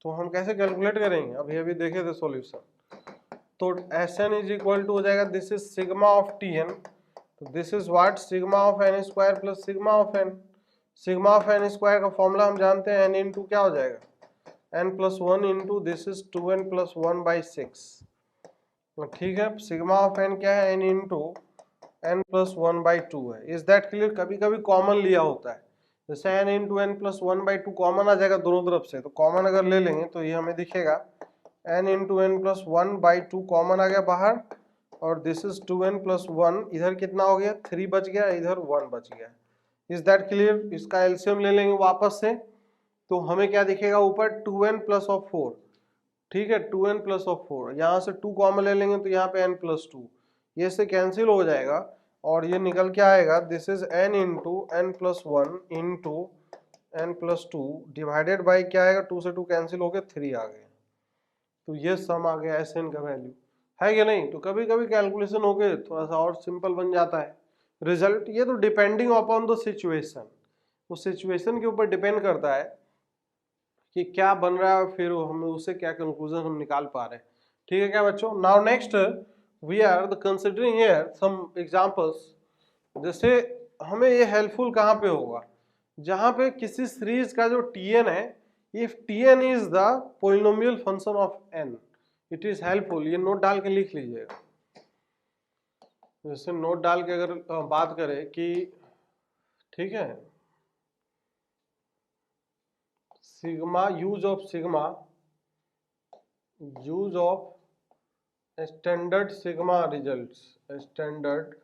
तो हम कैसे कैलकुलेट करेंगे, अभी देखे थे सॉल्यूशन। तो Sn इज इक्वल टू हो जाएगा, this is sigma of Tn, तो this is what, sigma of n square plus sigma of n। Sigma of n square का फॉर्मूला हम जानते हैं, n इंटू क्या हो जाएगा, n plus 1 into this is 2n plus 1/6। ठीक है, सिग्मा ऑफ n क्या है, n इंटू n प्लस 1/2 है। Is that clear? कभी कभी कॉमन लिया होता है, जैसे n into n plus 1/2 common आ जाएगा दोनों तरफ से, तो कॉमन अगर ले लेंगे तो ये हमें दिखेगा n into N plus 1/2 common आ गया बाहर, और दिस इज 2n प्लस 1, इधर कितना हो गया 3 बच गया, इधर 1 बच गया। Is that clear? इसका एलसीएम ले लेंगे वापस से, तो हमें क्या दिखेगा ऊपर 2n प्लस ऑफ 4, ठीक है 2n प्लस ऑफ 4, यहाँ से 2 कॉमन ले लेंगे तो यहाँ पे n प्लस 2, ये से कैंसिल हो जाएगा और ये निकल के आएगा this is n into n plus 1 into n plus 2 divided by क्या आएगा 2 से 2 कैंसिल हो गया 3 आ गया, तो ये सम आ गया Sn का वैल्यू, है कि नहीं? तो कभी कभी कैलकुलेशन हो गए थोड़ा सा और सिंपल बन जाता है रिजल्ट। ये तो डिपेंडिंग अपॉन द सिचुएशन, उस सिचुएशन के ऊपर डिपेंड करता है कि क्या बन रहा है, फिर हम उससे क्या कंक्लूजन हम निकाल पा रहे हैं। ठीक है क्या बच्चों? Now next we are the considering here some examples. जैसे हमें ये हेल्पफुल कहाँ पे होगा, जहाँ पे किसी सीरीज का जो Tn है, if Tn is the polynomial function of n, it is helpful. ये नोट डाल के लिख लीजिएगा। जैसे नोट डाल के अगर बात करें कि ठीक है, sigma use of standard sigma results, standard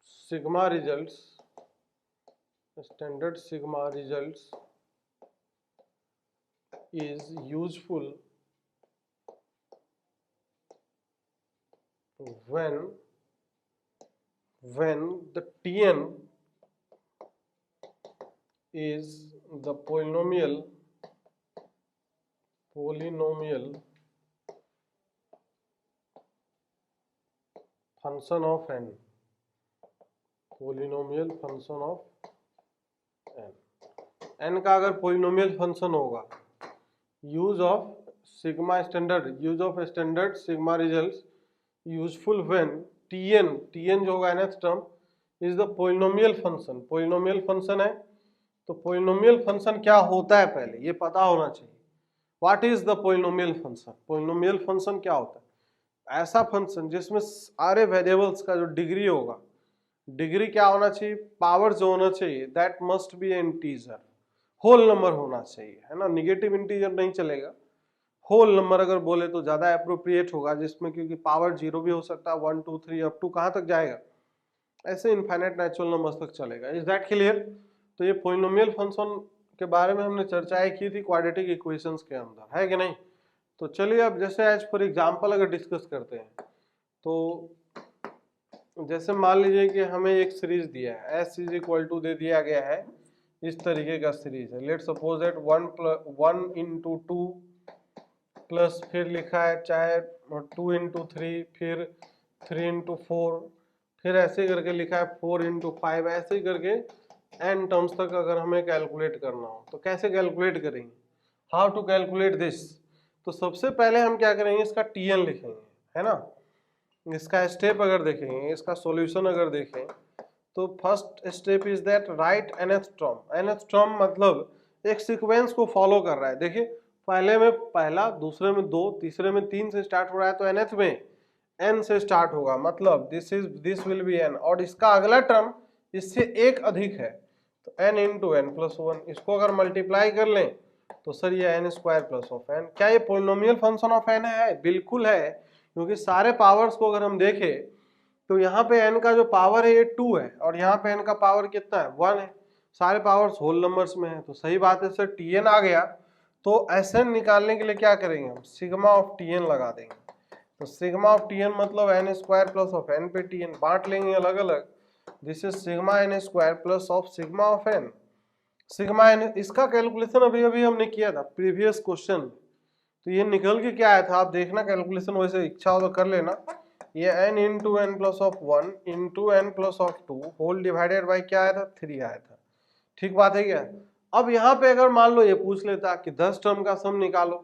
sigma results is useful when the Tn is the polynomial function of n, polynomial function of n का अगर polynomial function होगा, use of standard sigma results useful when Tn जो होगा nth term is the polynomial function है। तो polynomial function क्या होता है पहले ये पता होना चाहिए। What is the polynomial function? polynomial function क्या होता है? ऐसा फंक्शन जिसमें सारे वेरिएबल्स का जो डिग्री होगा, डिग्री क्या होना चाहिए, पावर जो होना चाहिए that must be integer, whole number होना चाहिए, है ना, निगेटिव इंटीजर नहीं चलेगा। होल नंबर अगर बोले तो ज्यादा एप्रोप्रिएट होगा, जिसमें क्योंकि पावर 0 भी हो सकता है, 1 2 3 अप टू कहाँ तक जाएगा, ऐसे इनफाइनाइट नेचुरल नंबर्स तक चलेगा। Is that clear? तो ये पॉलिनोमियल फंक्शन के बारे में हमने चर्चाएं की थी क्वाड्रेटिक इक्वेशंस के अंदर, है कि नहीं? तो चलिए अब जैसे एज फॉर एग्जांपल अगर डिस्कस करते हैं, तो जैसे मान लीजिए कि हमें एक सीरीज दिया है, एस इज इक्वल टू दे दिया गया है, इस तरीके का सीरीज है। Let suppose that 1 into 2 plus फिर लिखा है चाहे 2 इंटू 3, फिर 3 इंटू 4, फिर ऐसे करके लिखा है 4 इंटू 5, ऐसे करके n टर्म्स तक अगर हमें कैलकुलेट करना हो तो कैसे कैलकुलेट करेंगे, हाउ टू कैलकुलेट दिस? तो सबसे पहले हम क्या करेंगे, इसका Tn लिखेंगे, है ना। इसका स्टेप अगर देखेंगे, इसका सॉल्यूशन अगर देखें, तो first step is that right nth term. nth term मतलब एक सीक्वेंस को फॉलो कर रहा है। देखिए पहले में पहला, दूसरे में 2, तीसरे में 3 से स्टार्ट हो रहा है, तो nth में n से स्टार्ट होगा, मतलब दिस विल बी n, और इसका अगला टर्म इससे एक अधिक है तो n इंटू n प्लस 1। इसको अगर मल्टीप्लाई कर लें तो सर ये n square plus of n। क्या ये पोलिनोमियल फंक्शन ऑफ n है? बिल्कुल है, क्योंकि सारे पावर्स को अगर हम देखें तो यहाँ पे n का जो पावर है ये 2 है, और यहाँ पे n का पावर कितना है, 1 है। सारे पावर्स होल नंबर्स में है, तो सही बात है सर Tn आ गया। तो Sn निकालने के लिए क्या करेंगे, हम सिग्मा ऑफ Tn लगा देंगे। तो सिग्मा ऑफ Tn मतलब n square plus of n पे Tn, बांट लेंगे अलग अलग। This is sigma n square plus of sigma of n। Sigma n, इसका कैलकुलेशन अभी अभी हमने किया था प्रीवियस क्वेश्चन, तो ये निकल के क्या आया था आप देखना, कैलकुलेशन वैसे इच्छा हो तो कर लेना। ये n into N plus of 1 into N plus of 2 whole divided by क्या आया था, 3 आया था। ठीक बात है क्या? अब यहाँ पे अगर मान लो ये पूछ लेता कि 10 टर्म का सम निकालो,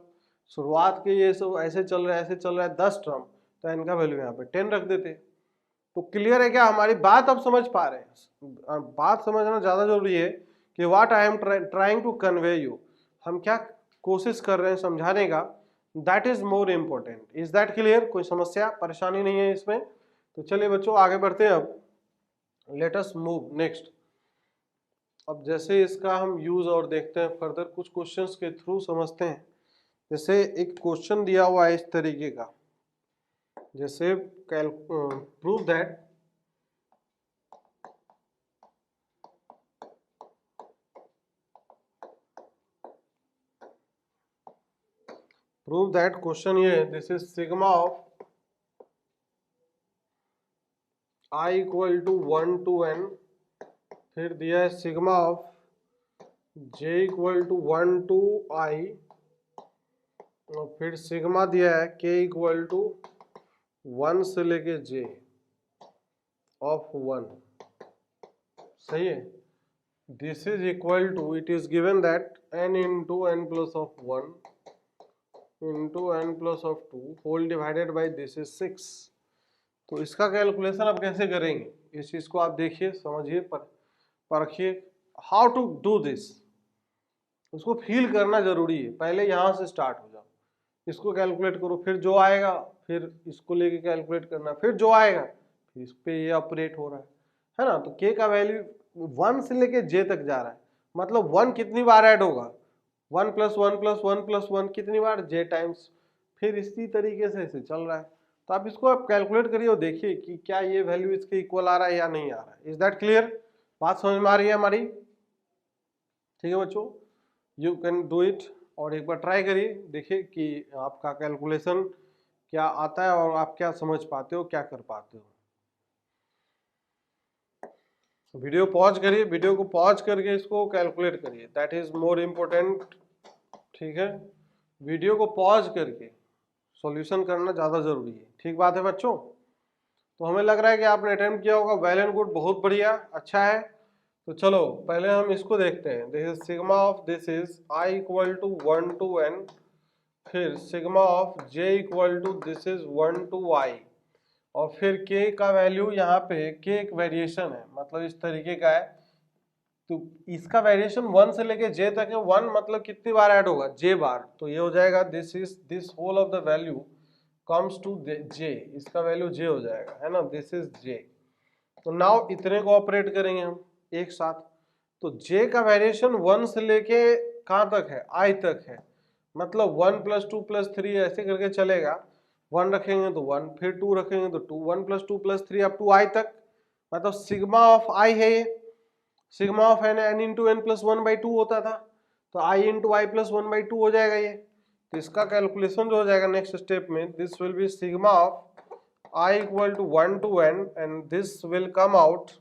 शुरुआत के ये सब ऐसे चल रहा है ऐसे चल रहा है 10 टर्म, तो n का वैल्यू यहाँ पे 10 रख देते। तो क्लियर है क्या, हमारी बात अब समझ पा रहे हैं? बात समझना ज्यादा जरूरी है कि what I am trying to convey you, हम क्या कोशिश कर रहे हैं समझाने का, that is more important. Is that clear? कोई समस्या परेशानी नहीं है इसमें? तो चलिए बच्चों आगे बढ़ते हैं। अब लेट अस मूव नेक्स्ट। अब जैसे इसका हम यूज और देखते हैं फर्दर, कुछ क्वेश्चंस के थ्रू समझते हैं। जैसे एक क्वेश्चन दिया हुआ है इस तरीके का, जैसे प्रूव दैट क्वेश्चन ये है, this is sigma of i equal to 1 to n, फिर दिया है sigma of j equal to 1 to i, और फिर सिग्मा दिया है k इक्वल टू 1 से लेके j ऑफ 1। सही है। This is equal to, it is given that n into N plus of 1 into N plus of 2 whole divided by this is 6। तो इसका कैलकुलेशन आप कैसे करेंगे, इस चीज को आप देखिए, समझिए, परखिए हाउ टू डू दिस। उसको फील करना जरूरी है। पहले यहाँ से स्टार्ट हो जाओ, इसको कैलकुलेट करो, फिर जो आएगा फिर इसको लेके कैलकुलेट करना, फिर जो आएगा फिर इस पे ये ऑपरेट हो रहा है ना। तो k का वैल्यू 1 से लेके j तक जा रहा है, मतलब 1 कितनी बार ऐड होगा, 1 प्लस 1 प्लस 1 प्लस 1 कितनी बार, j टाइम्स। फिर इसी तरीके से इसे चल रहा है। तो आप इसको आप कैलकुलेट करिए और देखिए कि क्या ये वैल्यू इसके इक्वल आ रहा है या नहीं आ रहा है। Is that clear? बात समझ में आ रही है हमारी? ठीक है बच्चों, यू कैन डू इट। और एक बार ट्राई करिए, देखिए कि आपका कैलकुलेशन क्या आता है और आप क्या समझ पाते हो, क्या कर पाते हो। वीडियो पॉज करिए, वीडियो को पॉज करके इसको कैलकुलेट करिए, दैट इज मोर इम्पोर्टेंट। ठीक है, वीडियो को पॉज करके सॉल्यूशन करना ज़्यादा जरूरी है। ठीक बात है बच्चों? तो हमें लग रहा है कि आपने अटेम्प्ट किया होगा, वेल एंड गुड, बहुत बढ़िया, अच्छा है। तो चलो पहले हम इसको देखते हैं। This is sigma of this is i equal to 1 to n, फिर sigma of j equal to this is 1 to i, और फिर k का वैल्यू यहाँ पे, k एक वेरिएशन है, मतलब इस तरीके का है। तो इसका वेरिएशन 1 से लेके j तक है। 1 मतलब कितनी बार ऐड होगा, j बार। तो ये हो जाएगा this is this whole of the value comes to j, इसका वैल्यू j हो जाएगा, है ना, दिस इज j। तो नाउ इतने को ऑपरेट करेंगे हम एक साथ। तो j का वेरिएशन 1 से लेके कहाँ तक है, i तक है, मतलब 1 प्लस 2 प्लस 3 ऐसे करके चलेगा। 1 रखेंगे तो 1, फिर 2 रखेंगे तो 2, 1 plus 2 plus 3 up to i तक, मतलब सिग्मा ऑफ i है ये। Sigma of n into N plus 1/2 होता था, तो i इंटू आई प्लस 1/2 हो जाएगा ये। तो इसका कैलकुलेशन जो हो जाएगा नेक्स्ट स्टेप में, this will be sigma of i equal to 1 to n, and this will come out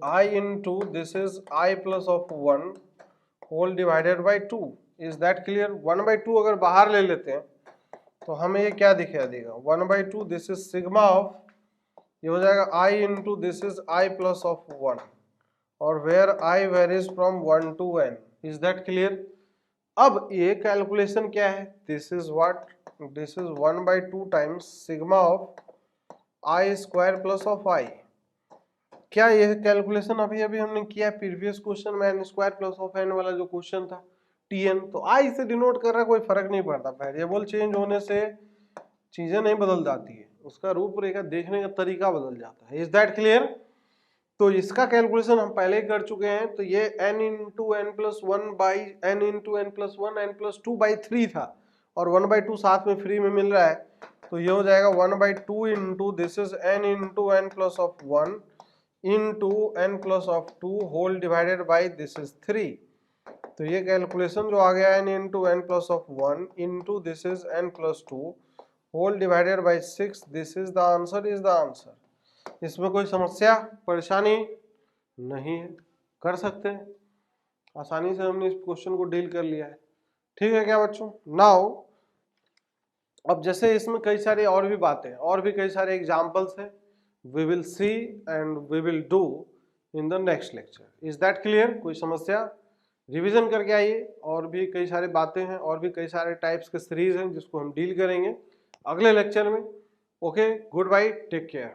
i into this is i plus of 1 whole divided by 2। is that clear? 1/2 अगर बाहर ले लेते हैं तो हमें ये क्या दिखा देगा, 1/2 दिस इज सिग्मा ऑफ, ये हो जाएगा i into this is i plus of 1, और where i varies from 1 to n। is that clear? अब ये कैलकुलेशन क्या है, this is what, this is 1/2 times sigma of i square plus of i। क्या ये कैलकुलेशन अभी हमने किया प्रीवियस क्वेश्चन में, n square plus of n वाला जो क्वेश्चन था, tn। तो i से डिनोट कर रहा है, कोई फर्क नहीं पड़ता, वेरिएबल चेंज होने से चीजें नहीं बदल जाती है, उसका रूपरेखा देखने का तरीका बदल जाता है। Is that clear? तो इसका कैलकुलेशन हम पहले ही कर चुके हैं। तो ये n into N plus 1 by n into N plus 1 n plus 2/3 था, और 1/2 साथ में फ्री में मिल रहा है। तो ये हो जाएगा 1/2 into this is n into N plus of 1 into n plus of 2 whole divided by this is 3। तो ये कैलकुलेशन जो आ गया n into n plus of 1 into this is n plus 2 whole divided by 6, this is the answer, is the answer। इसमें कोई समस्या परेशानी नहीं है, कर सकते हैं आसानी से, हमने इस क्वेश्चन को डील कर लिया है। ठीक है क्या बच्चों? नाउ अब जैसे इसमें कई सारी और भी बातें, और भी कई सारे एग्जाम्पल्स हैं, we will see and we will do in the next lecture। is that clear? कोई समस्या? रिवीजन करके आइए, और भी कई सारी बातें हैं, और भी कई सारे टाइप्स के सीरीज हैं जिसको हम डील करेंगे अगले लेक्चर में। Okay, good bye, take care.